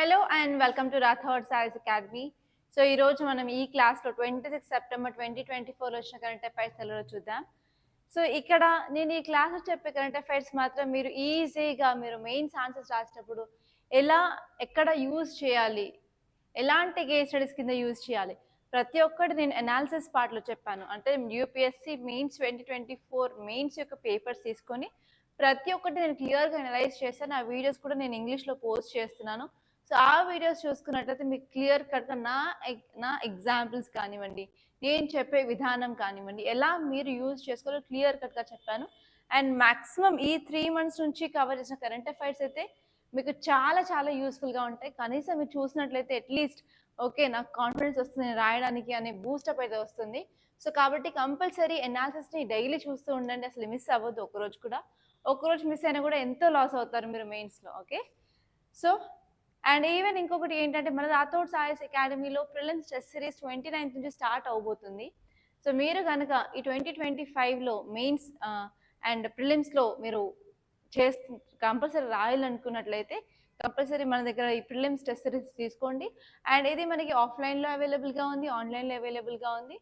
Hello and welcome to Rathod science academy. So ఈరోజు మనం ఈ క్లాస్లో 26 సెప్టెంబర్ 2024 వచ్చిన కరెంట్ అఫైర్స్ తెలుగులో చూద్దాం. సో ఇక్కడ నేను ఈ క్లాస్లో చెప్పే కరెంట్ అఫైర్స్ మాత్రం మీరు ఈజీగా మీరు మెయిన్స్ ఆన్సర్స్ రాసేటప్పుడు ఎలా ఎక్కడ యూజ్ చేయాలి, ఎలాంటి కేస్ స్టడీస్ కింద యూజ్ చేయాలి, ప్రతి ఒక్కటి నేను అనాలిసిస్ పార్ట్లో చెప్పాను. అంటే యూపీఎస్సీ మెయిన్స్ 2024 మెయిన్స్ యొక్క పేపర్స్ తీసుకొని ప్రతి ఒక్కటి నేను క్లియర్గా అనలైజ్ చేస్తాను. ఆ వీడియోస్ కూడా నేను ఇంగ్లీష్లో పోస్ట్ చేస్తున్నాను. సో ఆ వీడియోస్ చూసుకున్నట్లయితే మీకు క్లియర్ కట్గా నా ఎగ్జాంపుల్స్ కానివ్వండి, నేను చెప్పే విధానం కానివ్వండి, ఎలా మీరు యూజ్ చేసుకోవాలో క్లియర్ కట్గా చెప్పాను. అండ్ మ్యాక్సిమం ఈ 3 months నుంచి కవర్ చేసిన కరెంట్ అఫైర్స్ అయితే మీకు చాలా చాలా యూస్ఫుల్గా ఉంటాయి. కనీసం మీరు చూసినట్లయితే అట్లీస్ట్ ఓకే నాకు కాన్ఫిడెన్స్ వస్తుంది రాయడానికి అనే బూస్టప్ అయితే వస్తుంది. సో కాబట్టి కంపల్సరీ అనాలిసిస్ని డైలీ చూస్తూ ఉండండి, అసలు మిస్ అవ్వద్దు ఒక్కరోజు కూడా. ఒక్కరోజు మిస్ అయినా కూడా ఎంతో లాస్ అవుతారు మీరు మెయిన్స్లో. ఓకే, సో అండ్ ఈవెన్ ఇంకొకటి ఏంటంటే మన రాథోడ్ సైన్స్ అకాడమీలో ప్రిలిమ్స్ టెస్ట్ సిరీస్ 29th నుంచి స్టార్ట్ అవబోతుంది. సో మీరు కనుక ఈ 2025లో మెయిన్స్ అండ్ ప్రిలిమ్స్లో మీరు కంపల్సరీ రాయాలనుకున్నట్లయితే కంపల్సరీ మన దగ్గర ఈ ప్రిలిమ్స్ టెస్ట్ సిరీస్ తీసుకోండి. అండ్ ఇది మనకి ఆఫ్లైన్లో అవైలబుల్గా ఉంది, ఆన్లైన్లో అవైలబుల్గా ఉంది.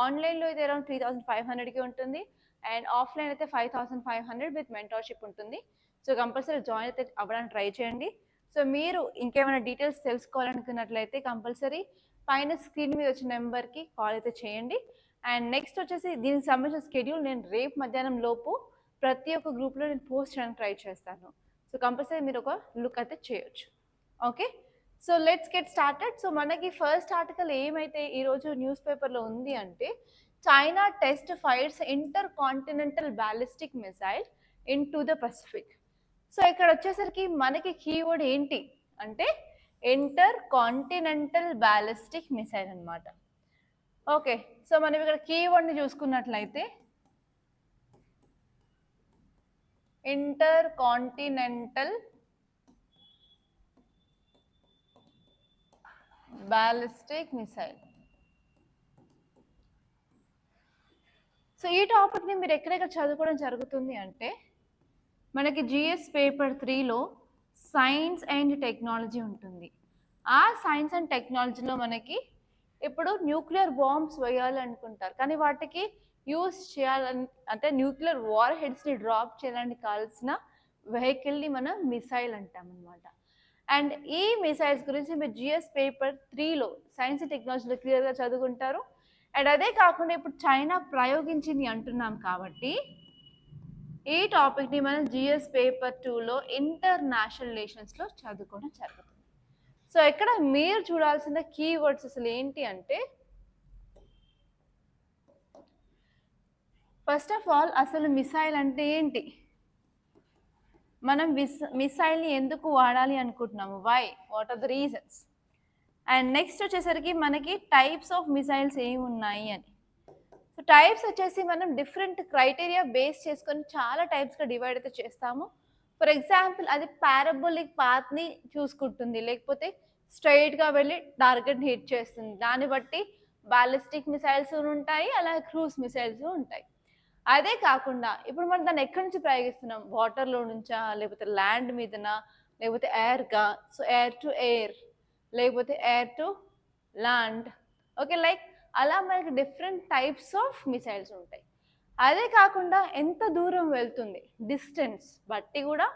ఆన్లైన్లో అయితే అరౌండ్ 3500కి ఉంటుంది అండ్ ఆఫ్లైన్ అయితే 5500 విత్ మెంటర్షిప్ ఉంటుంది. సో కంపల్సరీ జాయిన్ అయితే అవ్వడానికి ట్రై చేయండి. సో మీరు ఇంకేమైనా డీటెయిల్స్ తెలుసుకోవాలనుకున్నట్లయితే కంపల్సరీ పైన స్క్రీన్ మీద వచ్చిన నెంబర్కి కాల్ అయితే చేయండి. అండ్ నెక్స్ట్ వచ్చేసి దీనికి సంబంధించిన స్కెడ్యూల్ నేను రేపు మధ్యాహ్నం లోపు ప్రతి ఒక్క గ్రూప్లో నేను పోస్ట్ చేయడానికి ట్రై చేస్తాను. సో కంపల్సరీ మీరు ఒక లుక్ అయితే చేయొచ్చు. Okay, so let's get started. So మనకి ఫస్ట్ ఆర్టికల్ ఏమైతే ఈరోజు న్యూస్ పేపర్లో ఉంది అంటే China test fires intercontinental ballistic missile into the Pacific. So ఇక్కడ వచ్చేసరికి మనకి కీవర్డ్ ఏంటి అంటే ఇంటర్ కాంటినెంటల్ బ్యాలిస్టిక్ మిసైల్ అనమాట. ఓకే, సో మనం ఇక్కడ కీవర్డ్ని చూసుకున్నట్లయితే intercontinental ballistic missile. So ఈ టాపిక్ని మీరు ఎక్కడెక్కడ చదువుకోవడం జరుగుతుంది అంటే మనకి జిఎస్ పేపర్ 3లో సైన్స్ అండ్ టెక్నాలజీ ఉంటుంది. ఆ సైన్స్ అండ్ టెక్నాలజీలో మనకి ఇప్పుడు న్యూక్లియర్ బాంబ్స్ వేయాలనుకుంటారు, కానీ వాటికి యూజ్ చేయాలని అంటే న్యూక్లియర్ వార్ హెడ్స్ని డ్రాప్ చేయడానికి కావాల్సిన వెహికల్ని మనం మిసైల్ అంటాం అనమాట. అండ్ ఈ మిసైల్స్ గురించి మీరు జిఎస్ పేపర్ 3లో సైన్స్ అండ్ టెక్నాలజీలో క్లియర్గా చదువుకుంటారు. అండ్ అదే కాకుండా ఇప్పుడు చైనా ప్రయోగించింది అంటున్నాం కాబట్టి ఈ టాపిక్ని మనం జిఎస్ పేపర్ 2లో ఇంటర్నేషనల్ రిలేషన్స్లో చదువుకోవడం జరుగుతుంది. సో ఇక్కడ మీరు చూడాల్సిన కీవర్డ్స్ అసలు ఏంటి అంటే ఫస్ట్ ఆఫ్ ఆల్ అసలు మిసైల్ అంటే ఏంటి, మనం మిసైల్ని ఎందుకు వాడాలి అనుకుంటున్నాము, why, what are the reasons. And next వచ్చేసరికి మనకి టైప్స్ ఆఫ్ మిసైల్స్ ఏమి ఉన్నాయి అని. సో టైప్స్ వచ్చేసి మనం డిఫరెంట్ క్రైటీరియా బేస్ చేసుకొని చాలా టైప్స్గా డివైడ్ అయితే చేస్తాము. ఫర్ ఎగ్జాంపుల్ అది పారాబోలిక్ పాత్ని చూసుకుంటుంది, లేకపోతే స్ట్రైట్గా వెళ్ళి టార్గెట్ని హిట్ చేస్తుంది. దాన్ని బట్టి బాలిస్టిక్ మిసైల్స్ ఉంటాయి, అలాగే క్రూజ్ మిసైల్స్ ఉంటాయి. అదే కాకుండా ఇప్పుడు మనం దాన్ని ఎక్కడి నుంచి ప్రయోగిస్తున్నాం, వాటర్లో నుంచా, లేకపోతే ల్యాండ్ మీదనా, లేకపోతే ఎయిర్గా. సో ఎయిర్ టు ఎయిర్, లేకపోతే air to land. Okay, like అలా మనకి డిఫరెంట్ టైప్స్ ఆఫ్ మిసైల్స్ ఉంటాయి. అదే కాకుండా ఎంత దూరం వెళ్తుంది, డిస్టెన్స్ బట్టి కూడా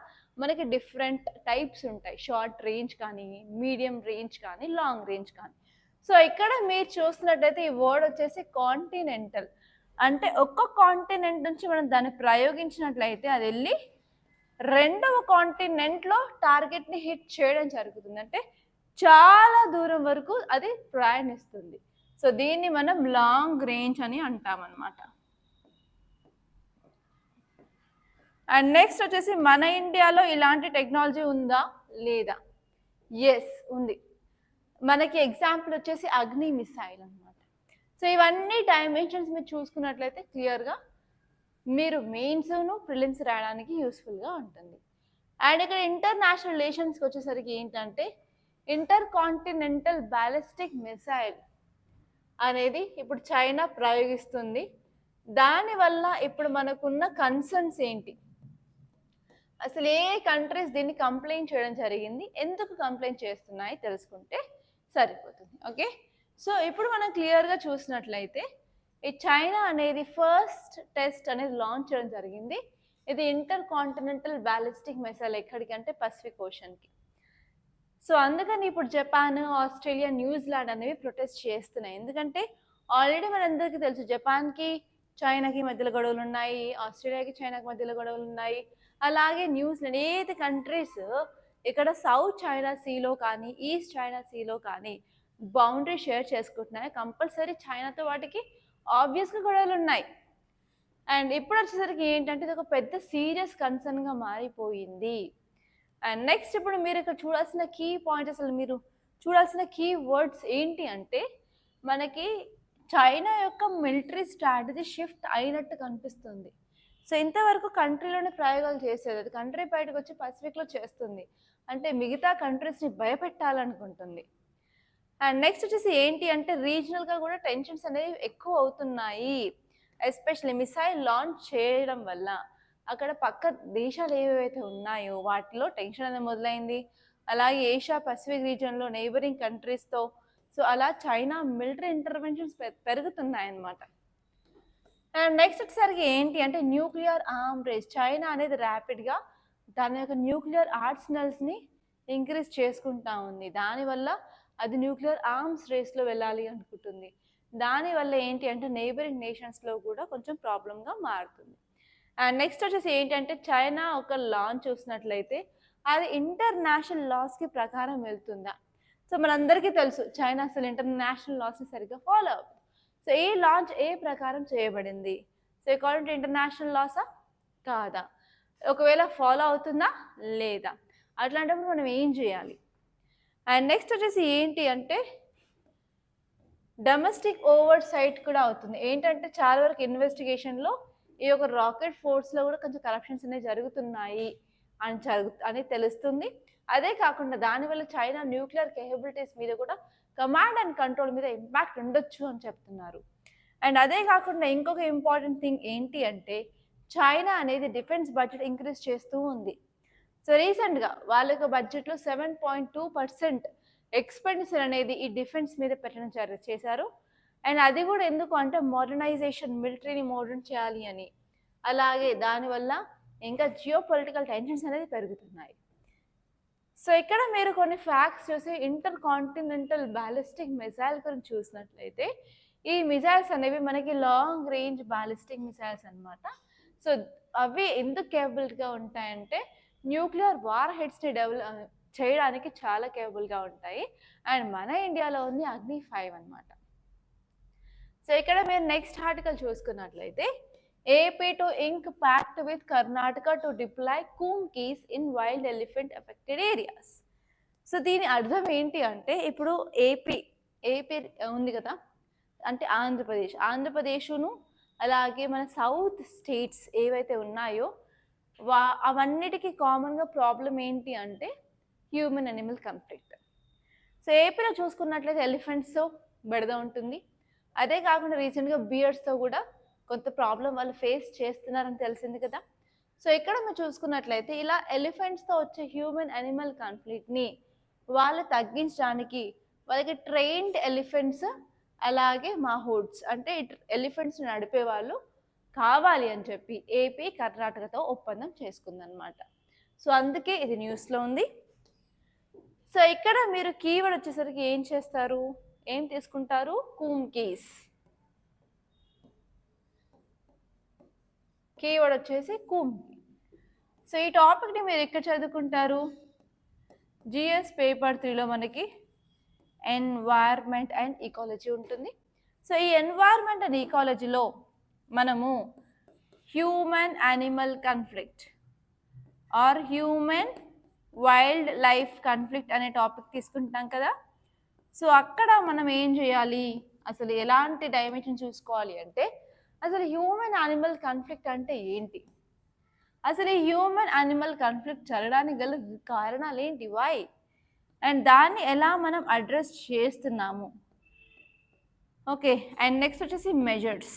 మనకి డిఫరెంట్ టైప్స్ ఉంటాయి. షార్ట్ రేంజ్ కానీ, మీడియం రేంజ్ కానీ, లాంగ్ రేంజ్ కానీ. సో ఇక్కడ మీరు చూస్తున్నట్టయితే ఈ వర్డ్ వచ్చేసి కాంటినెంటల్, అంటే ఒక్క కాంటినెంట్ నుంచి మనం దాన్ని ప్రయోగించినట్లయితే అది వెళ్ళి రెండవ కాంటినెంట్లో టార్గెట్ని హిట్ చేయడం జరుగుతుంది. అంటే చాలా దూరం వరకు అది ప్రయాణిస్తుంది. సో దీన్ని మనం లాంగ్ రేంజ్ అని అంటామన్నమాట. అండ్ నెక్స్ట్ వచ్చేసి మన ఇండియాలో ఇలాంటి టెక్నాలజీ ఉందా లేదా, ఎస్ ఉంది. మనకి ఎగ్జాంపుల్ వచ్చేసి అగ్ని మిసైల్ అనమాట. సో ఇవన్నీ డైమెన్షన్స్ మీరు చూసుకున్నట్లయితే క్లియర్గా మీరు మెయిన్స్ను ప్రిలిమ్స్ రాయడానికి యూస్ఫుల్గా ఉంటుంది. అండ్ ఇక్కడ ఇంటర్నేషనల్ రిలేషన్స్కి వచ్చేసరికి ఏంటంటే ఇంటర్ కాంటినెంటల్ బ్యాలిస్టిక్ మిసైల్ అనేది ఇప్పుడు చైనా ప్రయోగిస్తుంది. దానివల్ల ఇప్పుడు మనకున్న కన్సర్న్స్ ఏంటి, అసలు ఏ కంట్రీస్ దీన్ని కంప్లైంట్ చేయడం జరిగింది, ఎందుకు కంప్లైంట్ చేస్తున్నాయి తెలుసుకుంటే సరిపోతుంది. ఓకే, సో ఇప్పుడు మనం క్లియర్గా చూసినట్లయితే ఈ చైనా అనేది ఫస్ట్ టెస్ట్ అనేది లాంచ్ చేయడం జరిగింది. ఇది ఇంటర్ కాంటినెంటల్ బ్యాలిస్టిక్ మిసైల్ ఎక్కడికంటే పసిఫిక్ ఓషన్కి. సో అందుకని ఇప్పుడు జపాన్, ఆస్ట్రేలియా, న్యూజిలాండ్ అనేవి ప్రొటెస్ట్ చేస్తున్నాయి. ఎందుకంటే ఆల్రెడీ మనందరికీ తెలుసు జపాన్కి చైనాకి మధ్యలో గొడవలు ఉన్నాయి, ఆస్ట్రేలియాకి చైనాకి మధ్యలో గొడవలు ఉన్నాయి. అలాగే న్యూజిలాండ్ ఏది కంట్రీస్ ఇక్కడ సౌత్ చైనా సీలో కానీ ఈస్ట్ చైనా సీలో కానీ బౌండరీ షేర్ చేసుకుంటున్నాయి. కంపల్సరీ చైనాతో వాటికి ఆబ్వియస్గా గొడవలు ఉన్నాయి. అండ్ ఇప్పుడు వచ్చేసరికి ఏంటంటే ఇది ఒక పెద్ద సీరియస్ కన్సర్న్గా మారిపోయింది. అండ్ నెక్స్ట్ ఇప్పుడు మీరు ఇక్కడ చూడాల్సిన కీ పాయింట్, అసలు మీరు చూడాల్సిన కీ వర్డ్స్ ఏంటి అంటే మనకి చైనా యొక్క మిలిటరీ స్ట్రాటజీ షిఫ్ట్ అయినట్టు కనిపిస్తుంది. సో ఇంతవరకు కంట్రీలోనే ప్రయోగాలు చేసేది, అది కంట్రీ బయటకు వచ్చి పసిఫిక్లో చేస్తుంది. అంటే మిగతా కంట్రీస్ని భయపెట్టాలనుకుంటుంది. అండ్ నెక్స్ట్ వచ్చేసి ఏంటి అంటే రీజనల్గా కూడా టెన్షన్స్ అనేవి ఎక్కువ అవుతున్నాయి. ఎస్పెషల్లీ మిసైల్ లాంచ్ చేయడం వల్ల అక్కడ పక్క దేశాలు ఏవైతే ఉన్నాయో వాటిలో టెన్షన్ అనేది మొదలైంది. అలాగే ఏషియా పసిఫిక్ రీజియన్లో నైబరింగ్ కంట్రీస్తో, సో అలా చైనా మిలిటరీ ఇంటర్వెన్షన్స్ పెరుగుతున్నాయి అన్నమాట. అండ్ నెక్స్ట్ వచ్చేసరికి ఏంటి అంటే న్యూక్లియర్ ఆర్మ్ రేస్. చైనా అనేది ర్యాపిడ్గా దాని యొక్క న్యూక్లియర్ ఆర్సనల్స్ని ఇంక్రీజ్ చేసుకుంటా ఉంది. దానివల్ల అది న్యూక్లియర్ ఆర్మ్స్ రేస్లో వెళ్ళాలి అనుకుంటుంది. దానివల్ల ఏంటి అంటే నైబరింగ్ నేషన్స్లో కూడా కొంచెం ప్రాబ్లంగా మారుతుంది. అండ్ నెక్స్ట్ వచ్చేసి ఏంటంటే చైనా ఒక లాంచ్ చూసినట్లయితే అది ఇంటర్నేషనల్ లాస్కి ప్రకారం వెళ్తుందా. సో మనందరికీ తెలుసు చైనా అసలు ఇంటర్నేషనల్ లాస్ని సరిగ్గా ఫాలో అవుతుంది. సో ఈ లాంచ్ ఏ ప్రకారం చేయబడింది, సో అకార్డింగ్ టు ఇంటర్నేషనల్ లాసా కాదా, ఒకవేళ ఫాలో అవుతుందా లేదా, అట్లాంటప్పుడు మనం ఏం చేయాలి. అండ్ నెక్స్ట్ వచ్చేసి ఏంటి అంటే డొమెస్టిక్ ఓవర్ సైట్ కూడా అవుతుంది. ఏంటంటే చాలా వరకు ఇన్వెస్టిగేషన్లో ఈ యొక్క రాకెట్ ఫోర్స్లో కూడా కొంచెం కరప్షన్స్ అనేవి జరుగుతున్నాయి అని తెలుస్తుంది. అదే కాకుండా దానివల్ల చైనా న్యూక్లియర్ కేపబిలిటీస్ మీద కూడా కమాండ్ అండ్ కంట్రోల్ మీద ఇంపాక్ట్ ఉండొచ్చు అని చెప్తున్నారు. అండ్ అదే కాకుండా ఇంకొక ఇంపార్టెంట్ థింగ్ ఏంటి అంటే చైనా అనేది డిఫెన్స్ బడ్జెట్ ఇంక్రీజ్ చేస్తూ ఉంది. సో రీసెంట్గా వాళ్ళ యొక్క బడ్జెట్లో 7.2% ఎక్స్పెండిచర్ అనేది ఈ డిఫెన్స్ మీద పెట్టడం చేశారు. అండ్ అది కూడా ఎందుకు అంటే మోడర్నైజేషన్, మిలిటరీని మోడర్న్ చేయాలి అని. అలాగే దానివల్ల ఇంకా జియో పొలిటికల్ టెన్షన్స్ అనేది పెరుగుతున్నాయి. సో ఇక్కడ మీరు కొన్ని ఫ్యాక్ట్స్ చూసి ఇంటర్ కాంటినెంటల్ బ్యాలిస్టిక్ మిసైల్ గురించి చూసినట్లయితే ఈ మిసైల్స్ అనేవి మనకి లాంగ్ రేంజ్ బ్యాలిస్టిక్ మిసైల్స్ అనమాట. సో అవి ఎందుకు కేపబుల్గా ఉంటాయంటే న్యూక్లియర్ వార్ హెడ్స్ని డెవలప్ చేయడానికి చాలా కేపబుల్గా ఉంటాయి. అండ్ మన ఇండియాలో ఉంది అగ్ని 5 అనమాట. సో ఇక్కడ మీరు నెక్స్ట్ ఆర్టికల్ చూసుకున్నట్లయితే AP to ink pact with Karnataka to deploy kumkis in wild elephant affected areas. So దీని అర్థం ఏంటి అంటే ఇప్పుడు ఏపీ ఉంది కదా, అంటే ఆంధ్రప్రదేశ్ను అలాగే మన సౌత్ స్టేట్స్ ఏవైతే ఉన్నాయో అవన్నిటికీ కామన్గా ప్రాబ్లం ఏంటి అంటే హ్యూమన్ అనిమల్ కాన్ఫ్లిక్ట్. సో ఏపీలో చూసుకున్నట్లయితే ఎలిఫెంట్స్తో బెడద ఉంటుంది. అదే కాకుండా రీసెంట్గా బియర్స్తో కూడా కొంత ప్రాబ్లం వాళ్ళు ఫేస్ చేస్తున్నారని తెలిసింది కదా. సో ఇక్కడ మీరు చూసుకున్నట్లయితే ఇలా ఎలిఫెంట్స్తో వచ్చే హ్యూమన్ అనిమల్ కాన్ఫ్లిక్ట్ని వాళ్ళు తగ్గించడానికి వాళ్ళకి ట్రైన్డ్ ఎలిఫెంట్స్ అలాగే మాహోడ్స్ అంటే ఎలిఫెంట్స్ నడిపే వాళ్ళు కావాలి అని చెప్పి ఏపీ కర్ణాటకతో ఒప్పందం చేసుకుందనమాట. సో అందుకే ఇది న్యూస్లో ఉంది. సో ఇక్కడ మీరు కీవర్డ్ వచ్చేసరికి ఏం తీసుకుంటారు, కూమ్ కీస్. కీవర్డ్ వచ్చేసి కూమ్. సో ఈ టాపిక్ని మీరు ఎక్కడ చదువుకుంటారు, జిఎస్ పేపర్ 3లో మనకి ఎన్వైర్న్మెంట్ అండ్ ఈకాలజీ ఉంటుంది. సో ఈ ఎన్వైర్న్మెంట్ అండ్ ఈకాలజీలో మనము human animal conflict or human wild life conflict అనే టాపిక్ తీసుకుంటాం కదా. సో అక్కడ మనం ఏం చేయాలి, అసలు ఎలాంటి డైమెన్షన్ చూసుకోవాలి అంటే అసలు హ్యూమన్ యానిమల్ కాన్ఫ్లిక్ట్ అంటే ఏంటి, అసలు ఈ హ్యూమన్ యానిమల్ కాన్ఫ్లిక్ట్ జరగడానికి గల కారణాలు ఏంటి, వై, అండ్ దాన్ని ఎలా మనం అడ్రస్ చేస్తున్నాము. ఓకే, అండ్ నెక్స్ట్ వచ్చేసి మెజర్స్.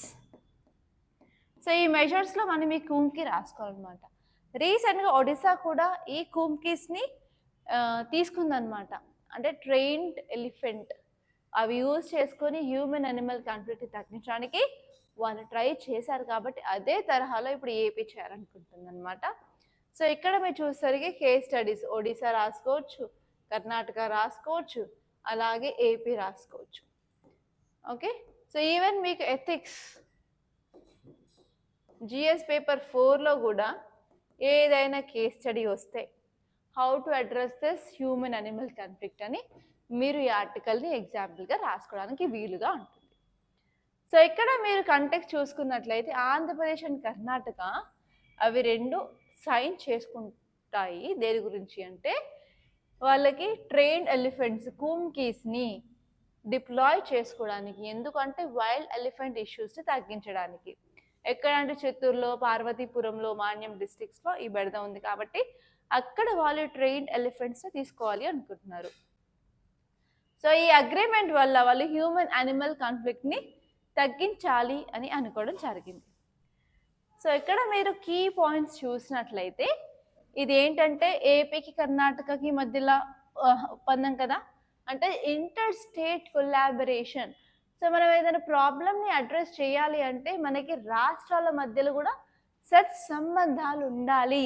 సో ఈ మెజర్స్లో మనం ఈ కూమ్కి రాసుకోవాలన్నమాట. రీసెంట్గా ఒడిశా కూడా ఈ కుంకీస్ని తీసుకుందనమాట. అంటే ట్రైన్డ్ ఎలిఫెంట్ అవి యూజ్ చేసుకొని హ్యూమన్ అనిమల్ కాన్ఫ్లిక్ట్ తగ్గించడానికి వాళ్ళు ట్రై చేశారు. కాబట్టి అదే తరహాలో ఇప్పుడు ఏపీ చేయాలనుకుంటుంది అనమాట. సో ఇక్కడ మీరు చూసేసరికి కేస్ స్టడీస్ ఒడిశా రాసుకోవచ్చు, కర్ణాటక రాసుకోవచ్చు, అలాగే ఏపీ రాసుకోవచ్చు. ఓకే, సో ఈవెన్ మీకు ఎథిక్స్ జిఎస్ పేపర్ 4లో కూడా ఏదైనా కేస్ స్టడీ వస్తే how to address this human animal conflict అని మీరు ఈ ఆర్టికల్ని ఎగ్జాంపుల్గా రాసుకోవడానికి వీలుగా ఉంటుంది. సో ఇక్కడ మీరు కంటెక్స్ట్ చూసుకున్నట్లయితే ఆంధ్రప్రదేశ్ అండ్ కర్ణాటక అవి రెండు సైన్ చేసుకుంటాయి. దేని గురించి అంటే వాళ్ళకి ట్రైన్డ్ ఎలిఫెంట్స్ కుంకీస్ని డిప్లాయ్ చేసుకోవడానికి. ఎందుకంటే వైల్డ్ ఎలిఫెంట్ ఇష్యూస్ని తగ్గించడానికి. ఎక్కడ అంటే చిత్తూరులో, పార్వతీపురంలో, మాన్యం డిస్ట్రిక్ట్స్లో ఈ బెడద ఉంది కాబట్టి అక్కడ వాళ్ళు ట్రైన్డ్ ఎలిఫెంట్స్ని తీసుకోవాలి అనుకుంటున్నారు. సో ఈ అగ్రిమెంట్ వల్ల వాళ్ళు హ్యూమన్ యానిమల్ కాన్ఫ్లిక్ట్ని తగ్గించాలి అని అనుకోవడం జరిగింది. సో ఇక్కడ మీరు కీ పాయింట్స్ చూసినట్లయితే ఇది ఏంటంటే ఏపీకి కర్ణాటకకి మధ్యలో ఒప్పందం కదా, అంటే ఇంటర్ స్టేట్ కొలాబరేషన్. సో మనం ఏదైనా ప్రాబ్లమ్ని అడ్రస్ చేయాలి అంటే మనకి రాష్ట్రాల మధ్యలో కూడా సత్సంబంధాలు ఉండాలి.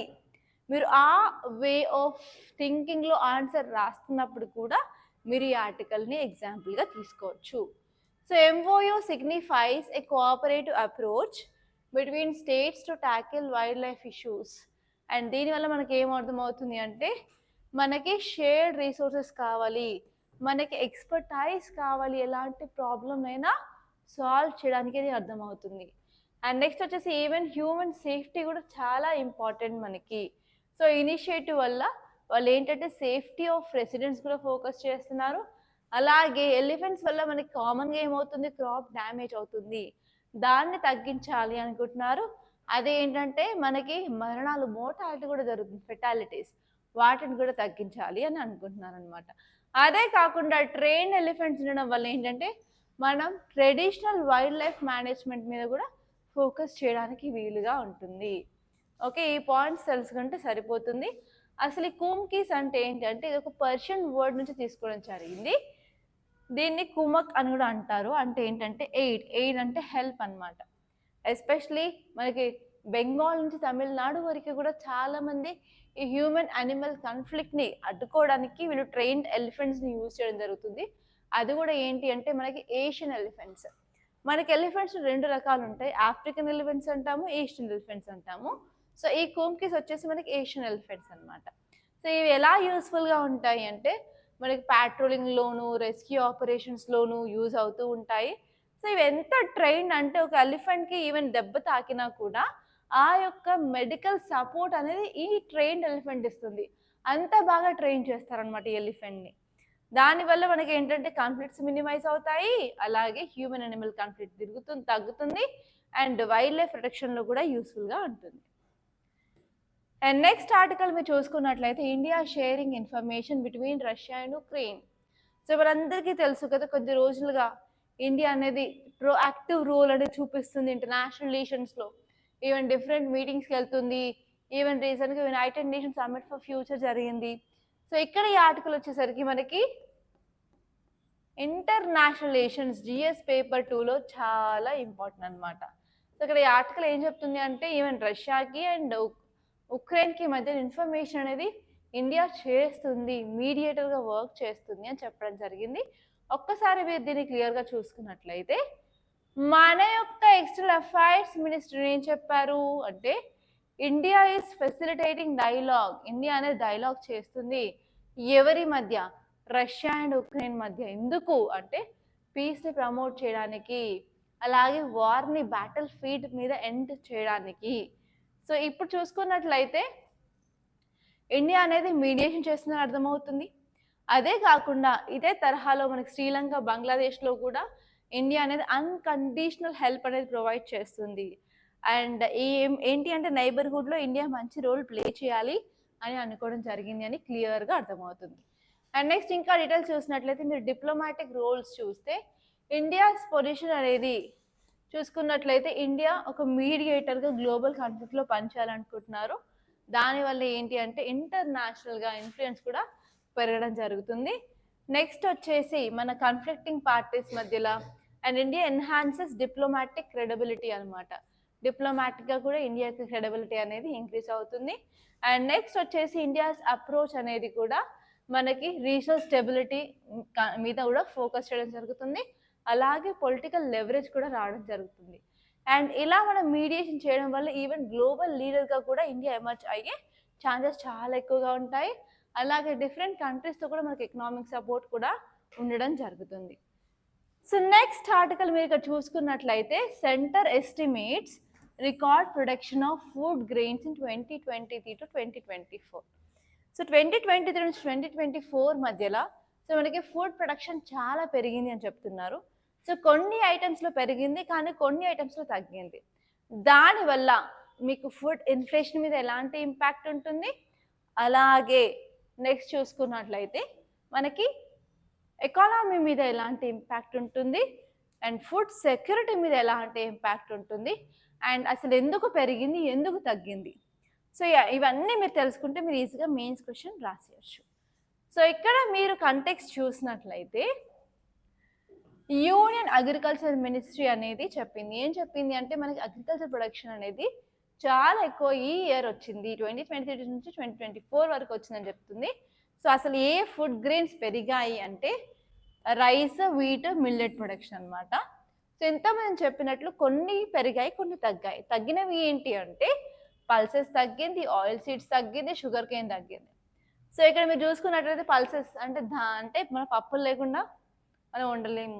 మీరు ఆ వే ఆఫ్ థింకింగ్లో ఆన్సర్ రాస్తున్నప్పుడు కూడా మీరు ఈ ఆర్టికల్ని ఎగ్జాంపుల్గా తీసుకోవచ్చు. So MOU signifies a cooperative approach between states to tackle wildlife issues. And దీనివల్ల మనకి ఏం అర్థమవుతుంది అంటే మనకి షేర్డ్ రిసోర్సెస్ కావాలి, మనకి ఎక్స్పర్టైజ్ కావాలి, ఎలాంటి ప్రాబ్లం అయినా సాల్వ్ చేయడానికి అది అర్థమవుతుంది. అండ్ నెక్స్ట్ వచ్చేసి ఈవెన్ హ్యూమన్ సేఫ్టీ కూడా చాలా ఇంపార్టెంట్ మనకి. సో ఇనిషియేటివ్ వల్ల వాళ్ళు ఏంటంటే సేఫ్టీ ఆఫ్ రెసిడెంట్స్ కూడా ఫోకస్ చేస్తున్నారు. అలాగే ఎలిఫెంట్స్ వల్ల మనకి కామన్గా ఏమవుతుంది, క్రాప్ డ్యామేజ్ అవుతుంది, దాన్ని తగ్గించాలి అనుకుంటున్నారు. అదే ఏంటంటే మనకి మరణాలు, మోర్టాలిటీ కూడా జరుగుతుంది, ఫెటాలిటీస్, వాటిని కూడా తగ్గించాలి అని అనుకుంటున్నారు అనమాట. అదే కాకుండా ట్రైన్ ఎలిఫెంట్స్ ఉండడం వల్ల ఏంటంటే మనం ట్రెడిషనల్ వైల్డ్ లైఫ్ మేనేజ్మెంట్ మీద కూడా ఫోకస్ చేయడానికి వీలుగా ఉంటుంది. ఓకే, ఈ పాయింట్స్ తెలుసుకుంటే సరిపోతుంది. అసలు ఈ కుంకీస్ అంటే ఏంటంటే ఇది ఒక పర్షియన్ వర్డ్ నుంచి తీసుకోవడం జరిగింది. దీన్ని కుమక్ అని కూడా అంటారు. అంటే ఏంటంటే ఎయిడ్ అంటే హెల్ప్ అనమాట. ఎస్పెషలీ మనకి బెంగాల్ నుంచి తమిళనాడు వరకు కూడా చాలామంది ఈ హ్యూమన్ యానిమల్ కాన్ఫ్లిక్ట్ని అడ్డుకోవడానికి వీళ్ళు ట్రైన్డ్ ఎలిఫెంట్స్ని యూజ్ చేయడం జరుగుతుంది. అది కూడా ఏంటి అంటే మనకి ఏషియన్ ఎలిఫెంట్స్. మనకి ఎలిఫెంట్స్ రెండు రకాలు ఉంటాయి, ఆఫ్రికన్ ఎలిఫెంట్స్ అంటాము, ఏషియన్ ఎలిఫెంట్స్ అంటాము. సో ఈ కుంకీస్ వచ్చేసి మనకి ఏషియన్ ఎలిఫెంట్స్ అనమాట. సో ఇవి ఎలా యూస్ఫుల్గా ఉంటాయి అంటే మనకి ప్యాట్రోలింగ్లోను, రెస్క్యూ ఆపరేషన్స్లోను యూజ్ అవుతూ ఉంటాయి. సో ఇవి ఎంత ట్రైన్ అంటే ఒక ఎలిఫెంట్కి ఈవెన్ దెబ్బ తాకినా కూడా ఆ యొక్క మెడికల్ సపోర్ట్ అనేది ఈ ట్రైన్డ్ ఎలిఫెంట్ ఇస్తుంది. అంత బాగా ట్రైన్ చేస్తారనమాట ఈ ఎలిఫెంట్ని. దానివల్ల మనకి ఏంటంటే కాన్ఫ్లిక్ట్స్ మినిమైజ్ అవుతాయి, అలాగే హ్యూమన్ అనిమల్ కాన్ఫ్లిక్ట్ తగ్గుతుంది, అండ్ వైల్డ్ లైఫ్ ప్రొటెక్షన్లో కూడా యూస్ఫుల్గా ఉంటుంది. అండ్ నెక్స్ట్ ఆర్టికల్ మీరు చూసుకున్నట్లయితే India sharing information between Russia and Ukraine. So మనందరికీ తెలుసు కదా, కొద్ది రోజులుగా ఇండియా అనేది ప్రోయాక్టివ్ రోల్ అనేది చూపిస్తుంది ఇంటర్నేషనల్ రిలేషన్స్లో. ఈవెన్ డిఫరెంట్ మీటింగ్స్కి వెళ్తుంది. ఈవెన్ రీసెంట్గా United nations summit for future జరిగింది. సో ఇక్కడ ఈ ఆర్టికల్ వచ్చేసరికి మనకి ఇంటర్నేషనల్ రిలేషన్స్ జిఎస్ పేపర్ 2లో చాలా ఇంపార్టెంట్ అనమాట. సో ఇక్కడ ఈ ఆర్టికల్ ఏం చెప్తుంది అంటే ఈవెన్ రష్యాకి అండ్ ఉక్రెయిన్కి మధ్య ఇన్ఫర్మేషన్ అనేది ఇండియా చేస్తుంది, మీడియేటర్గా వర్క్ చేస్తుంది అని చెప్పడం జరిగింది. ఒక్కసారి మీరు దీన్ని క్లియర్గా చూసుకున్నట్లయితే మన యొక్క ఎక్స్టర్నల్ అఫైర్స్ మినిస్టర్ ఏం చెప్పారు అంటే India is facilitating dialogue. India అనేది డైలాగ్ చేస్తుంది ఎవరి మధ్య, రష్యా అండ్ ఉక్రెయిన్ మధ్య. ఎందుకు అంటే పీస్ని ప్రమోట్ చేయడానికి, అలాగే వార్ని బ్యాటిల్ ఫీల్డ్ మీద ఎండ్ చేయడానికి. సో ఇప్పుడు చూసుకున్నట్లయితే ఇండియా అనేది మీడియేషన్ చేస్తుందని అర్థమవుతుంది. అదే కాకుండా ఇదే తరహాలో మనకి శ్రీలంక, బంగ్లాదేశ్లో కూడా ఇండియా అనేది అన్కండిషనల్ హెల్ప్ అనేది ప్రొవైడ్ చేస్తుంది. అండ్ ఏంటి అంటే నైబర్హుడ్లో ఇండియా మంచి రోల్ ప్లే చేయాలి అని అనుకోవడం జరిగింది అని క్లియర్గా అర్థమవుతుంది. అండ్ నెక్స్ట్ ఇంకా డీటెయిల్స్ చూసినట్లయితే మీరు డిప్లొమాటిక్ రోల్స్ చూస్తే ఇండియాస్ పొజిషన్ అనేది చూసుకున్నట్లయితే ఇండియా ఒక మీడియేటర్గా గ్లోబల్ కాన్ఫ్లిక్ట్లో పనిచేయాలనుకుంటున్నారు. దానివల్ల ఏంటి అంటే ఇంటర్నేషనల్గా ఇన్ఫ్లుయెన్స్ కూడా పెరగడం జరుగుతుంది. నెక్స్ట్ వచ్చేసి మన కాన్ఫ్లిక్టింగ్ పార్టీస్ మధ్యలో and India enhances diplomatic credibility అనమాట. డిప్లొమాటిక్గా కూడా ఇండియాకి క్రెడిబిలిటీ అనేది ఇంక్రీజ్ అవుతుంది. అండ్ నెక్స్ట్ వచ్చేసి ఇండియాస్ అప్రోచ్ అనేది కూడా మనకి రీజనల్ స్టెబిలిటీ మీద కూడా ఫోకస్ చేయడం జరుగుతుంది. అలాగే పొలిటికల్ లెవరేజ్ కూడా రావడం జరుగుతుంది. అండ్ ఇలా మనం మీడియేషన్ చేయడం వల్ల ఈవెన్ గ్లోబల్ లీడర్గా కూడా ఇండియా ఎమర్జ్ అయ్యే ఛాన్సెస్ చాలా ఎక్కువగా ఉంటాయి. అలాగే డిఫరెంట్ కంట్రీస్తో కూడా మనకి ఎకనామిక్ సపోర్ట్ కూడా ఉండడం జరుగుతుంది. సో నెక్స్ట్ ఆర్టికల్ మీరు ఇక్కడ చూసుకున్నట్లయితే centre estimates record production of food grains in 2023 to 2024. So 2023 నుంచి 2024 మధ్యలో సో మనకి ఫుడ్ ప్రొడక్షన్ చాలా పెరిగింది అని చెప్తున్నారు. సో కొన్ని ఐటమ్స్లో పెరిగింది, కానీ కొన్ని ఐటమ్స్లో తగ్గింది. దానివల్ల మీకు ఫుడ్ ఇన్ఫ్లేషన్ మీద ఎలాంటి ఇంపాక్ట్ ఉంటుంది, అలాగే నెక్స్ట్ చూసుకున్నట్లయితే మనకి ఎకానమీ మీద ఎలాంటి ఇంపాక్ట్ ఉంటుంది, అండ్ ఫుడ్ సెక్యూరిటీ మీద ఎలాంటి ఇంపాక్ట్ ఉంటుంది, అండ్ అసలు ఎందుకు పెరిగింది, ఎందుకు తగ్గింది. సో ఇవన్నీ మీరు తెలుసుకుంటే మీరు ఈజీగా మెయిన్స్ క్వశ్చన్ రాసేయచ్చు. సో ఇక్కడ మీరు కంటెక్స్ట్ చూసినట్లయితే యూనియన్ అగ్రికల్చర్ మినిస్ట్రీ అనేది చెప్పింది. ఏం చెప్పింది అంటే మనకి అగ్రికల్చర్ ప్రొడక్షన్ అనేది చాలా ఎక్కువ ఈ ఇయర్ వచ్చింది, 2023 నుంచి 2024 వరకు వచ్చిందని చెప్తుంది. సో అసలు ఏ ఫుడ్ గ్రెయిన్స్ పెరిగాయి అంటే రైస్, వీట్, మిల్లెట్ ప్రొడక్షన్ అనమాట. సో ఎంతమంది చెప్పినట్లు కొన్ని పెరిగాయి, కొన్ని తగ్గాయి. తగ్గినవి ఏంటి అంటే పల్సెస్ తగ్గింది, ఆయిల్ సీడ్స్ తగ్గింది, షుగర్ కేన్ తగ్గింది. సో ఇక్కడ మీరు చూసుకున్నట్లయితే పల్సెస్ అంటే మన పప్పులు లేకుండా మనం ఉండలేము.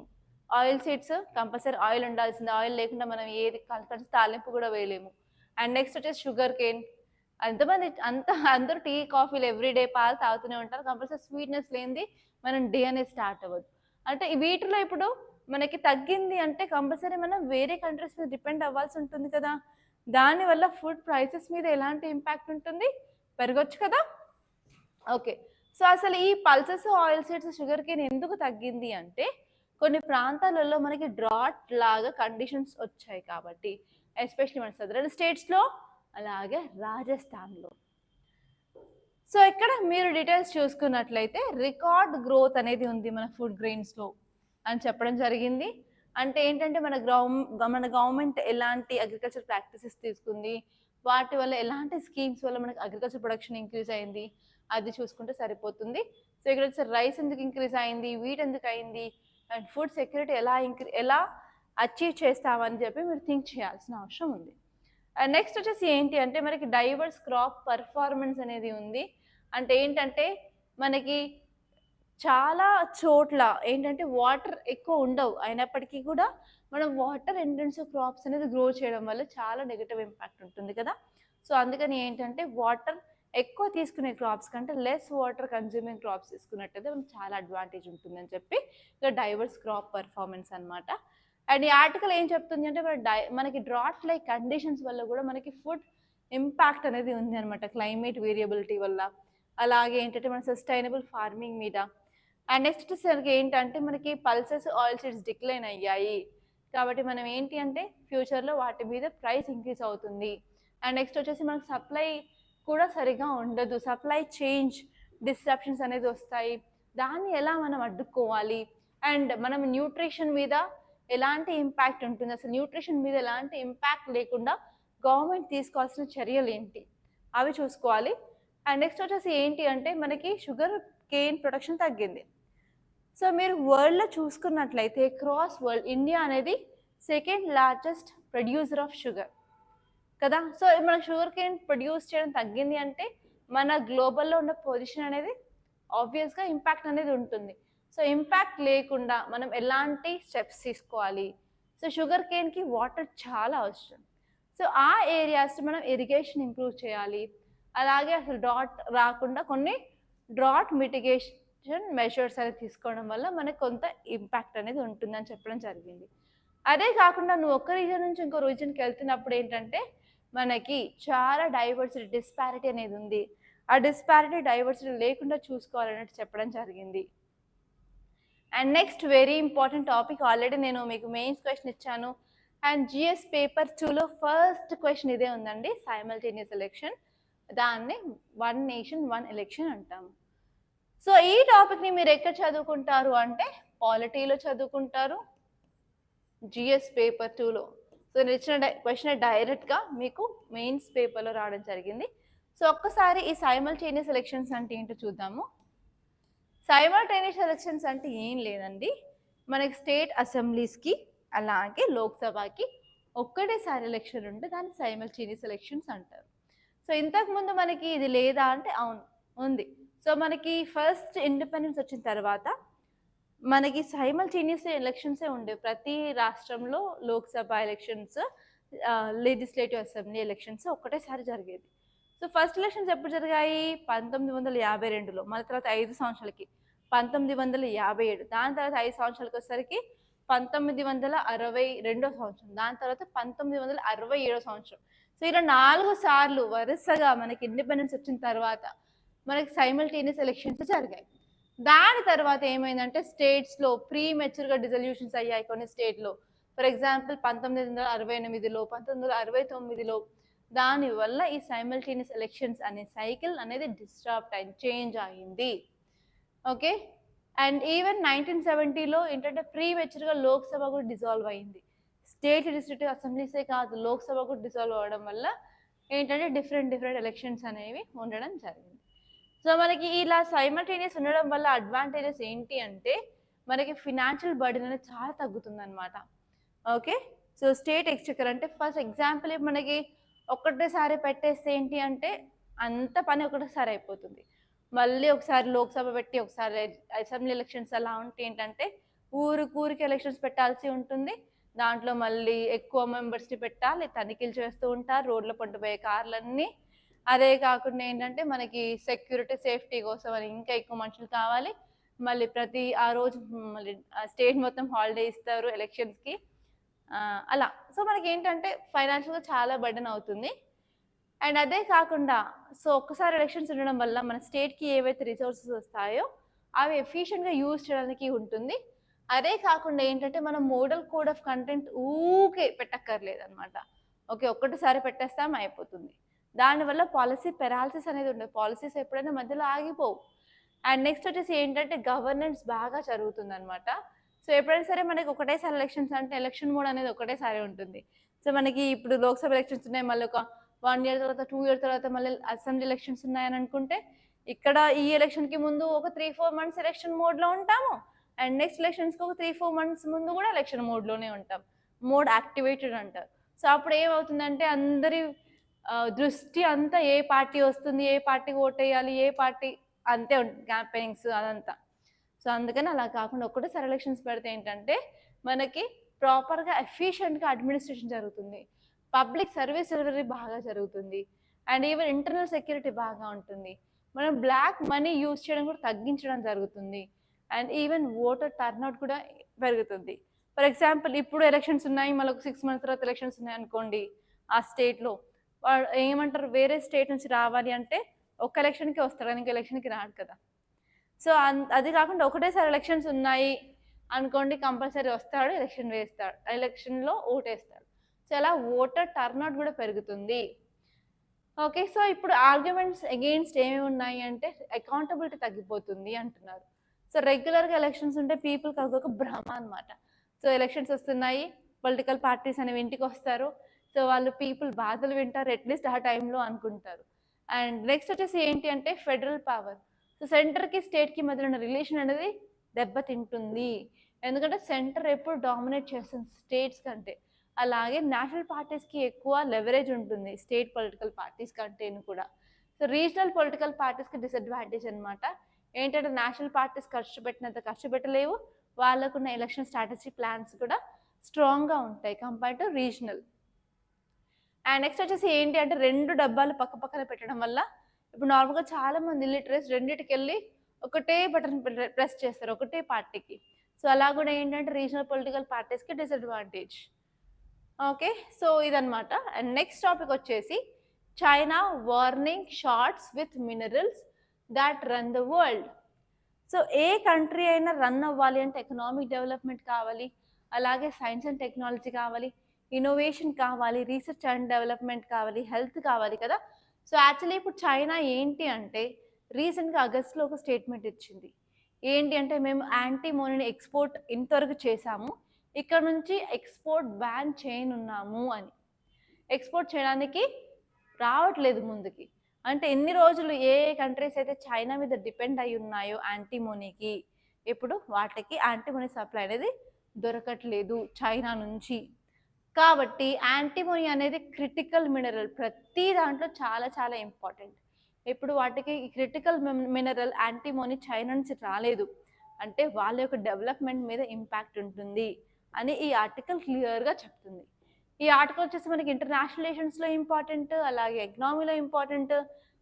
ఆయిల్ సీడ్స్ కంపల్సరీ ఆయిల్ ఉండాల్సింది, ఆయిల్ లేకుండా మనం ఏది కలిసి తాలింపు కూడా వేయలేము. అండ్ నెక్స్ట్ వచ్చేసి షుగర్ కేన్. ఎంతమంది అందరూ టీ కాఫీలు ఎవ్రీడే పాలు తాగుతూనే ఉంటారు, కంపల్సరీ స్వీట్నెస్ లేనిది మనం డే అనేది స్టార్ట్ అవ్వదు. అంటే వీటిలో ఇప్పుడు మనకి తగ్గింది అంటే కంపల్సరీ మనం వేరే కంట్రీస్ మీద డిపెండ్ అవ్వాల్సి ఉంటుంది కదా. దానివల్ల ఫుడ్ ప్రైసెస్ మీద ఎలాంటి ఇంపాక్ట్ ఉంటుంది, పెరగచ్చు కదా. ఓకే, సో అసలు ఈ pulses, oil seeds, sugar cane ఎందుకు తగ్గింది అంటే కొన్ని ప్రాంతాలలో మనకి డ్రాట్ లాగా కండిషన్స్ వచ్చాయి కాబట్టి, ఎస్పెషల్లీ మన సదరన్ స్టేట్స్లో, అలాగే రాజస్థాన్లో. సో ఇక్కడ మీరు డీటెయిల్స్ చూసుకున్నట్లయితే రికార్డ్ గ్రోత్ అనేది ఉంది మన ఫుడ్ గ్రెయిన్స్లో అని చెప్పడం జరిగింది. అంటే ఏంటంటే మన గవర్నమెంట్ ఎలాంటి అగ్రికల్చర్ ప్రాక్టీసెస్ తీసుకుంది, వాటి వల్ల ఎలాంటి స్కీమ్స్ వల్ల మనకి అగ్రికల్చర్ ప్రొడక్షన్ ఇంక్రీజ్ అయింది, అది చూసుకుంటే సరిపోతుంది. సో ఇక్కడ వచ్చి రైస్ ఎందుకు ఇంక్రీజ్ అయింది, వీట్ ఎందుకు అయింది, అండ్ ఫుడ్ సెక్యూరిటీ ఎలా అచీవ్ చేస్తామని చెప్పి మీరు థింక్ చేయాల్సిన అవసరం ఉంది. అండ్ నెక్స్ట్ వచ్చేసి ఏంటి అంటే మనకి డైవర్స్ క్రాప్ పర్ఫార్మెన్స్ అనేది ఉంది. అంటే ఏంటంటే మనకి చాలా చోట్ల ఏంటంటే వాటర్ ఎక్కువ ఉండవు, అయినప్పటికీ కూడా మనం వాటర్ ఇంటెన్సివ్ క్రాప్స్ అనేది గ్రో చేయడం వల్ల చాలా నెగిటివ్ ఇంపాక్ట్ ఉంటుంది కదా. సో అందుకని ఏంటంటే వాటర్ ఎక్కువ తీసుకునే క్రాప్స్ కంటే లెస్ వాటర్ కన్జ్యూమింగ్ క్రాప్స్ తీసుకున్నట్టయితే మనకు చాలా అడ్వాంటేజ్ ఉంటుందని చెప్పి ఇక డైవర్స్ క్రాప్ పర్ఫార్మెన్స్ అనమాట. అండ్ ఈ ఆర్టికల్ ఏం చెప్తుంది అంటే మనకి డ్రాట్ లైక్ కండిషన్స్ వల్ల కూడా మనకి ఫుడ్ ఇంపాక్ట్ అనేది ఉంది అనమాట, క్లైమేట్ వేరియబిలిటీ వల్ల. అలాగే ఏంటంటే మన సస్టైనబుల్ ఫార్మింగ్ మీద. అండ్ నెక్స్ట్ వచ్చేసరికి ఏంటంటే మనకి పల్సెస్, ఆయిల్ సీడ్స్ డిక్లైన్ అయ్యాయి కాబట్టి మనం ఏంటి అంటే ఫ్యూచర్లో వాటి మీద ప్రైస్ ఇంక్రీజ్ అవుతుంది. అండ్ నెక్స్ట్ వచ్చేసి మనకు సప్లై కూడా సరిగా ఉండదు, సప్లై చేంజ్ డిస్ట్రప్షన్స్ అనేది వస్తాయి. దాన్ని ఎలా మనం అడ్డుకోవాలి, అండ్ మనం న్యూట్రిషన్ మీద ఎలాంటి ఇంపాక్ట్ ఉంటుంది, అసలు న్యూట్రిషన్ మీద ఎలాంటి ఇంపాక్ట్ లేకుండా గవర్నమెంట్ తీసుకోవాల్సిన చర్యలు ఏంటి అవి చూసుకోవాలి. అండ్ నెక్స్ట్ వచ్చేసి ఏంటి అంటే మనకి షుగర్ కేన్ ప్రొడక్షన్ తగ్గింది. సో మీరు వరల్డ్లో చూసుకున్నట్లయితే క్రాస్ వరల్డ్ ఇండియా అనేది second largest producer of sugar కదా. సో మన షుగర్ కేన్ ప్రొడ్యూస్ చేయడం తగ్గింది అంటే మన గ్లోబల్లో ఉన్న పొజిషన్ అనేది ఆబ్వియస్గా ఇంపాక్ట్ అనేది ఉంటుంది. సో ఇంపాక్ట్ లేకుండా మనం ఎలాంటి స్టెప్స్ తీసుకోవాలి, సో షుగర్ కేన్కి వాటర్ చాలా అవసరం. సో ఆ ఏరియాస్ మనం ఇరిగేషన్ ఇంప్రూవ్ చేయాలి. అలాగే అసలు డ్రాట్ రాకుండా కొన్ని డ్రాట్ మిటిగేషన్ మెజర్స్ అనేది తీసుకోవడం వల్ల మనకు కొంత ఇంపాక్ట్ అనేది ఉంటుందని చెప్పడం జరిగింది. అదే కాకుండా నువ్వు ఒక రీజన్ నుంచి ఇంకో రీజన్కి వెళ్తున్నప్పుడు ఏంటంటే మనకి చాలా డైవర్సిటీ, డిస్పారిటీ అనేది ఉంది. ఆ డిస్పారిటీ, డైవర్సిటీ లేకుండా చూసుకోవాలన్నట్టు చెప్పడం జరిగింది. And next very important topic, already నేను మీకు మెయిన్స్ క్వశ్చన్ ఇచ్చాను. అండ్ జిఎస్ పేపర్ 2లో ఫస్ట్ క్వశ్చన్ ఇదే ఉందండి, సైమల్టేనియస్ ఎలక్షన్. దాన్ని వన్ నేషన్ వన్ ఎలక్షన్ అంటాము. సో ఈ టాపిక్ని మీరు ఎక్కడ చదువుకుంటారు అంటే పాలిటీలో చదువుకుంటారు, జిఎస్ పేపర్ 2లో. సో నేను ఇచ్చిన క్వశ్చన్ డైరెక్ట్గా మీకు మెయిన్స్ పేపర్లో రావడం జరిగింది. సో ఒక్కసారి ఈ సైమల్టేనియస్ ఎలక్షన్స్ అంటే ఏంటో చూద్దాము. సైమల్టేనియస్ ఎలక్షన్స్ అంటే ఏం లేదండి, మనకి స్టేట్ అసెంబ్లీస్కి అలాగే లోక్సభకి ఒక్కటేసారి ఎలక్షన్ ఉంటే దాన్ని సైమల్టేనియస్ ఎలక్షన్స్ అంటారు. సో ఇంతకుముందు మనకి ఇది లేదా అంటే అవును ఉంది. సో మనకి ఫస్ట్ ఇండిపెండెన్స్ వచ్చిన తర్వాత మనకి సైమల్టేనియస్ ఎలక్షన్సే ఉండేవి ప్రతి రాష్ట్రంలో. Lok Sabha elections, legislative assembly elections ఒక్కటేసారి జరిగేది. సో ఫస్ట్ ఎలక్షన్స్ ఎప్పుడు జరిగాయి? 1952లో. మళ్ళీ తర్వాత 5 సంవత్సరాలకి 1957, దాని తర్వాత 5 సంవత్సరాలకి వచ్చేసరికి 1962 సంవత్సరం, దాని తర్వాత 1967 సంవత్సరం. సో ఇలా 4 సార్లు వరుసగా మనకి ఇండిపెండెన్స్ వచ్చిన తర్వాత మనకి సైమల్టేనియస్ ఎలక్షన్స్ జరిగాయి. దాని తర్వాత ఏమైందంటే స్టేట్స్లో ప్రీ మెచ్యూర్గా డిజల్యూషన్స్ అయ్యాయి కొన్ని స్టేట్లో. ఫర్ ఎగ్జాంపుల్ 1968లో, 1969లో. దానివల్ల ఈ సైమల్టేనియస్ ఎలక్షన్స్ అనే సైకిల్ అనేది డిస్టర్బ్ అయింది, చేంజ్ అయింది. ఓకే. అండ్ ఈవెన్ 1970లో ఏంటంటే ప్రీ మెచ్యూర్గా లోక్సభ కూడా డిజాల్వ్ అయింది. స్టేట్ లెజిస్లేటివ్ అసెంబ్లీసే కాదు, లోక్సభ కూడా డిజాల్వ్ అవ్వడం వల్ల ఏంటంటే డిఫరెంట్ ఎలక్షన్స్ అనేవి ఉండడం జరిగింది. సో మనకి ఇలా సైమల్టేనియస్ ఉండడం వల్ల అడ్వాంటేజెస్ ఏంటి అంటే మనకి ఫినాన్షియల్ బర్డెన్ అనేది చాలా తగ్గుతుంది అనమాట. ఓకే. సో స్టేట్ ఎక్స్చెకర్ అంటే ఫస్ట్ ఎగ్జాంపుల్ మనకి ఒక్కటేసారి పెట్టేస్తే ఏంటి అంటే అంత పని ఒకటేసారి అయిపోతుంది. మళ్ళీ ఒకసారి లోక్సభ పెట్టి ఒకసారి అసెంబ్లీ ఎలక్షన్స్ అలా ఉంటే ఏంటంటే ఊరికి ఎలక్షన్స్ పెట్టాల్సి ఉంటుంది. దాంట్లో మళ్ళీ ఎక్కువ మెంబర్స్ని పెట్టాలి, తనిఖీలు చేస్తూ ఉంటారు, రోడ్ల పంట పోయే కార్లన్నీ. అదే కాకుండా ఏంటంటే మనకి సెక్యూరిటీ సేఫ్టీ కోసం అని ఇంకా ఎక్కువ మనుషులు కావాలి. మళ్ళీ ప్రతి ఆ రోజు మళ్ళీ స్టేట్ మొత్తం హాలిడే ఇస్తారు ఎలక్షన్స్కి అలా. సో మనకి ఏంటంటే ఫైనాన్షియల్గా చాలా బర్డెన్ అవుతుంది. అండ్ అదే కాకుండా సో ఒక్కసారి ఎలక్షన్స్ ఉండడం వల్ల మన స్టేట్కి ఏవైతే రిసోర్సెస్ వస్తాయో అవి ఎఫిషియెంట్గా యూజ్ చేయడానికి ఉంటుంది. అదే కాకుండా ఏంటంటే మనం మోడల్ కోడ్ ఆఫ్ కంటెంట్ ఊకే పెట్టక్కర్లేదు అనమాట. ఓకే, ఒక్కటిసారి పెట్టేస్తాం అయిపోతుంది. దానివల్ల పాలసీ పెరాలసిస్ అనేది ఉండదు, పాలసీస్ ఎప్పుడైనా మధ్యలో ఆగిపోవు. అండ్ నెక్స్ట్ వచ్చేసి ఏంటంటే గవర్నెన్స్ బాగా జరుగుతుంది అనమాట. సో ఎప్పుడైనా సరే మనకి ఒకటేసారి ఎలక్షన్స్ అంటే ఎలక్షన్ మోడ్ అనేది ఒకటేసారి ఉంటుంది. సో మనకి ఇప్పుడు లోక్సభ ఎలక్షన్స్ ఉన్నాయి, మళ్ళీ ఒక 1 year తర్వాత 2 years తర్వాత మళ్ళీ అసెంబ్లీ ఎలక్షన్స్ ఉన్నాయని అనుకుంటే ఇక్కడ ఈ ఎలక్షన్కి ముందు ఒక 3-4 months ఎలక్షన్ మోడ్లో ఉంటాము. అండ్ నెక్స్ట్ ఎలక్షన్స్కి ఒక 3-4 months ముందు కూడా ఎలక్షన్ మోడ్లోనే ఉంటాం. మోడ్ యాక్టివేటెడ్ అంటారు. సో అప్పుడు ఏమవుతుందంటే అందరి దృష్టి అంతా ఏ పార్టీ వస్తుంది, ఏ పార్టీకి ఓట్ వేయాలి, ఏ పార్టీ అంతే ఉంటుంది క్యాంపెయినింగ్స్ అదంతా. సో అందుకని అలా కాకుండా ఒకటేసారి ఎలక్షన్స్ పెడితే ఏంటంటే మనకి ప్రాపర్గా ఎఫిషియెంట్గా అడ్మినిస్ట్రేషన్ జరుగుతుంది, పబ్లిక్ సర్వీస్ డెలివరీ బాగా జరుగుతుంది, అండ్ ఈవెన్ ఇంటర్నల్ సెక్యూరిటీ బాగా ఉంటుంది. మనం బ్లాక్ మనీ యూజ్ చేయడం కూడా తగ్గించడం జరుగుతుంది. అండ్ ఈవెన్ ఓటర్ టర్న్అవుట్ కూడా పెరుగుతుంది. ఫర్ ఎగ్జాంపుల్ ఇప్పుడు ఎలక్షన్స్ ఉన్నాయి, మళ్ళీ ఒక 6 months తర్వాత ఎలక్షన్స్ ఉన్నాయి అనుకోండి, ఆ స్టేట్లో వాడు ఏమంటారు వేరే స్టేట్ నుంచి రావాలి అంటే ఒక ఎలక్షన్కి వస్తాడు, ఇంకో ఎలక్షన్కి రాడు కదా. సో అది కాకుండా ఒకటేసారి ఎలక్షన్స్ ఉన్నాయి అనుకోండి, కంపల్సరీ వస్తాడు, ఎలక్షన్ వేస్తాడు, ఎలక్షన్లో ఓటేస్తాడు. సో అలా ఓటర్ టర్న్అవుట్ కూడా పెరుగుతుంది. ఓకే. సో ఇప్పుడు ఆర్గ్యుమెంట్స్ అగెయిన్స్ట్ ఏమేమి ఉన్నాయి అంటే అకౌంటబిలిటీ తగ్గిపోతుంది అంటున్నారు. సో రెగ్యులర్గా ఎలక్షన్స్ ఉంటే పీపుల్కి అదొక భ్రమ అనమాట. సో ఎలక్షన్స్ వస్తున్నాయి, పొలిటికల్ పార్టీస్ అనేవి ఇంటికి వస్తారు, సో వాళ్ళు పీపుల్ బాధలు వింటారు అట్లీస్ట్ ఆ టైంలో అనుకుంటారు. అండ్ నెక్స్ట్ వచ్చేసి ఏంటి అంటే ఫెడరల్ పవర్. సో సెంటర్కి స్టేట్కి మధ్య ఉన్న రిలేషన్ అనేది దెబ్బతింటుంది, ఎందుకంటే సెంటర్ ఎప్పుడు డామినేట్ చేస్తుంది స్టేట్స్ కంటే. అలాగే నేషనల్ పార్టీస్కి ఎక్కువ లెవరేజ్ ఉంటుంది స్టేట్ పొలిటికల్ పార్టీస్ కంటేను కూడా. సో రీజనల్ పొలిటికల్ పార్టీస్కి డిసడ్వాంటేజ్ అనమాట. ఏంటంటే నేషనల్ పార్టీస్ ఖర్చు పెట్టినంత ఖర్చు పెట్టలేవు, వాళ్ళకున్న ఎలక్షన్ స్ట్రాటజీ ప్లాన్స్ కూడా స్ట్రాంగ్గా ఉంటాయి compare to regional. And next వచ్చేసి ఏంటి అంటే 2 డబ్బాలు పక్క పక్కన పెట్టడం వల్ల ఇప్పుడు నార్మల్గా చాలామంది ఇల్లిటరేట్స్ రెండింటికి వెళ్ళి ఒకటే బటన్ ప్రెస్ చేస్తారు ఒకటే పార్టీకి. సో అలా కూడా ఏంటంటే రీజనల్ పొలిటికల్ పార్టీస్కి డిసడ్వాంటేజ్. ఓకే. సో ఇదనమాట. అండ్ నెక్స్ట్ టాపిక్ వచ్చేసి China warning shots with minerals that run the world. So A country అయినా రన్ అవ్వాలి అంటే ఎకనామిక్ డెవలప్మెంట్ కావాలి, అలాగే సైన్స్ అండ్ టెక్నాలజీ కావాలి, ఇన్నోవేషన్ కావాలి, రీసెర్చ్ అండ్ డెవలప్మెంట్ కావాలి, హెల్త్ కావాలి కదా. సో యాక్చువల్లీ ఇప్పుడు చైనా ఏంటి అంటే రీసెంట్‌గా ఆగస్ట్‌లో ఒక స్టేట్మెంట్ ఇచ్చింది. ఏంటి అంటే మేము యాంటీమోనీని ఎక్స్‌పోర్ట్ ఇంతవరకు చేశాము. ఇక్కడ నుంచి ఎక్స్‌పోర్ట్ బ్యాన్ చేయనున్నాము అని. ఎక్స్‌పోర్ట్ చేయడానికి రావట్లేదు ముందుకి. అంటే ఎన్ని రోజులు ఏ ఏ కంట్రీస్ అయితే చైనా మీద డిపెండ్ అయ్యి ఉన్నాయో యాంటీమోనీకి, ఇప్పుడు వాటికి యాంటీమోనీ సప్లై అనేది దొరకట్లేదు చైనా నుంచి. కాబట్టి యాంటీమోనీ అనేది క్రిటికల్ మినరల్. ప్రతి దాంట్లో చాలా చాలా ఇంపార్టెంట్. ఇప్పుడు వాటికి ఈ క్రిటికల్ మినరల్ యాంటీమోనీ చైనా నుంచి రాలేదు. అంటే వాళ్ళ యొక్క డెవలప్‌మెంట్ మీద ఇంపాక్ట్ ఉంటుంది అని ఈ ఆర్టికల్ క్లియర్‌గా చెప్తుంది. ఈ ఆర్టికల్ వచ్చేసి మనకి ఇంటర్నేషనల్ రిలేషన్స్‌లో ఇంపార్టెంట్, అలాగే ఎకనామీలో ఇంపార్టెంట్,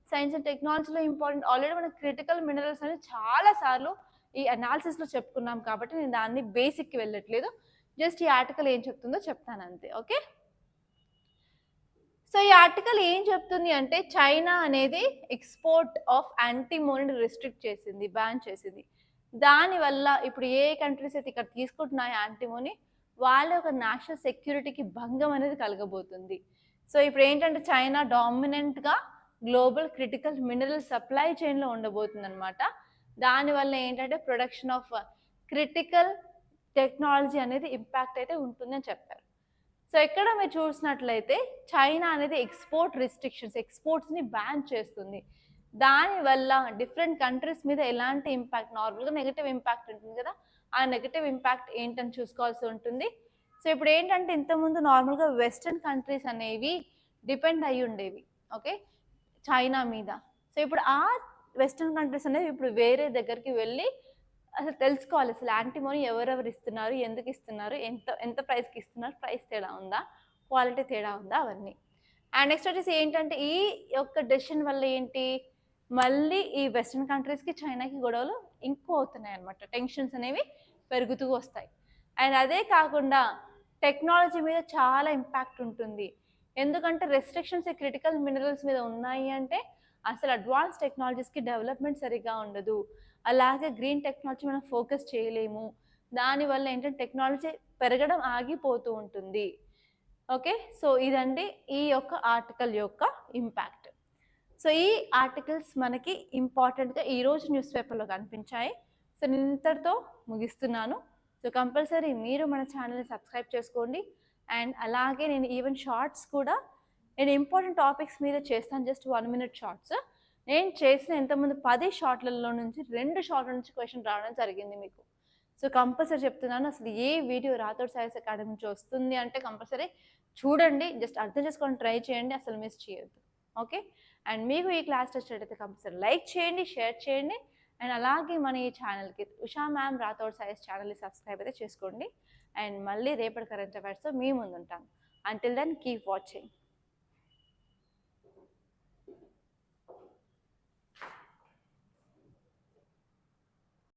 సైన్స్ అండ్ టెక్నాలజీలో ఇంపార్టెంట్. ఆల్రెడీ మనకి క్రిటికల్ మినరల్స్ అనేవి చాలా సార్లు ఈ అనాలిసిస్‌లో చెప్పుకున్నాం కాబట్టి నేను దాన్ని బేసిక్‌కి వెళ్ళట్లేదు. జస్ట్ ఈ ఆర్టికల్ ఏం చెప్తుందో చెప్తాను అంతే. ఓకే. సో ఈ ఆర్టికల్ ఏం చెప్తుంది అంటే చైనా అనేది ఎక్స్‌పోర్ట్ ఆఫ్ యాంటీమోనీని రిస్ట్రిక్ట్ చేసింది, బ్యాన్ చేసింది. దానివల్ల ఇప్పుడు ఏ కంట్రీస్ అయితే ఇక్కడ తీసుకుంటున్నాయో యాంటీమోనీ వాళ్ళ యొక్క నేషనల్ సెక్యూరిటీకి భంగం అనేది కలగబోతుంది. సో ఇప్పుడు ఏంటంటే చైనా డామినెంట్‌గా గ్లోబల్ క్రిటికల్ మినరల్ సప్లై చైన్‌లో ఉండబోతుందన్నమాట. దానివల్ల ఏంటంటే ప్రొడక్షన్ ఆఫ్ క్రిటికల్ టెక్నాలజీ అనేది ఇంపాక్ట్ అయితే ఉంటుందని చెప్పారు. సో ఇక్కడ మీరు చూసినట్లయితే చైనా అనేది ఎక్స్‌పోర్ట్ రిస్ట్రిక్షన్స్, ఎక్స్‌పోర్ట్స్‌ని బ్యాన్ చేస్తుంది. దానివల్ల డిఫరెంట్ కంట్రీస్ మీద ఎలాంటి ఇంపాక్ట్, నార్మల్‌గా నెగెటివ్ ఇంపాక్ట్ ఉంటుంది కదా! ఆ నెగెటివ్ ఇంపాక్ట్ ఏంటని చూసుకోవాల్సి ఉంటుంది. సో ఇప్పుడు ఏంటంటే ఇంతకుముందు నార్మల్‌గా వెస్టర్న్ కంట్రీస్ అనేవి డిపెండ్ అయ్యి ఉండేవి. ఓకే. చైనా మీద. సో ఇప్పుడు ఆ వెస్టర్న్ కంట్రీస్ అనేవి ఇప్పుడు వేరే దగ్గరికి వెళ్ళి అసలు తెలుసుకోవాలి. అసలు యాంటీమోనీ ఎవరెవరు ఇస్తున్నారు? ఎందుకు ఇస్తున్నారు? ఎంత ఎంత ప్రైస్‌కి ఇస్తున్నారు? ప్రైస్ తేడా ఉందా? క్వాలిటీ తేడా ఉందా? అవన్నీ. అండ్ నెక్స్ట్ వచ్చేసి ఏంటంటే ఈ యొక్క డెసిషన్ వల్ల ఏంటి? మళ్ళీ ఈ వెస్టర్న్ కంట్రీస్‌కి, చైనాకి గొడవలు ఇంకో అవుతున్నాయన్నమాట. టెన్షన్స్ అనేవి పెరుగుతూ వస్తాయి. అండ్ అదే కాకుండా టెక్నాలజీ మీద చాలా ఇంపాక్ట్ ఉంటుంది. ఎందుకంటే రెస్ట్రిక్షన్స్ ఈ క్రిటికల్ మినరల్స్ మీద ఉన్నాయి అంటే అసలు అడ్వాన్స్ టెక్నాలజీస్‌కి డెవలప్‌మెంట్ సరిగ్గా ఉండదు. అలాగే గ్రీన్ టెక్నాలజీ మనం ఫోకస్ చేయలేము. దానివల్ల ఏంటంటే టెక్నాలజీ పెరగడం ఆగిపోతూ ఉంటుంది. ఓకే. సో ఇదండి ఈ యొక్క ఆర్టికల్ యొక్క ఇంపాక్ట్. సో ఈ ఆర్టికల్స్ మనకి ఇంపార్టెంట్‌గా ఈరోజు న్యూస్ పేపర్‌లో కనిపించాయి. సో నేను ఇంతటితో ముగిస్తున్నాను. సో కంపల్సరీ మీరు మన ఛానెల్‌ని సబ్స్క్రైబ్ చేసుకోండి. అండ్ అలాగే నేను ఈవెన్ షార్ట్స్ కూడా నేను ఇంపార్టెంట్ టాపిక్స్ మీద చేస్తాను. Just 1 minute shorts. నేను చేసిన ఇంతకుముందు 10 షార్ట్‌లలో నుంచి 2 షార్ట్‌ల నుంచి క్వెషన్ రావడం జరిగింది మీకు. సో కంపల్సరీ చెప్తున్నాను. అసలు ఏ వీడియో రాథోడ్ సాయిస్ అకాడమీ నుంచి వస్తుంది అంటే కంపల్సరీ చూడండి. జస్ట్ అర్థం చేసుకోవడానికి ట్రై చేయండి. అసలు మిస్ చేయొద్దు. ఓకే. అండ్ మీకు ఈ క్లాస్ నచ్చినట్టయితే కంపల్సరీ లైక్ చేయండి, షేర్ చేయండి. అండ్ అలాగే మన ఈ ఛానల్‌కి ఉషా మ్యామ్ రాథోడ్ సాయిస్ ఛానల్‌ని సబ్స్క్రైబ్ అయితే చేసుకోండి. అండ్ మళ్ళీ రేపటి కరెంట్ అఫైర్స్‌తో మీ ముందుంటాను. Until then keep watching.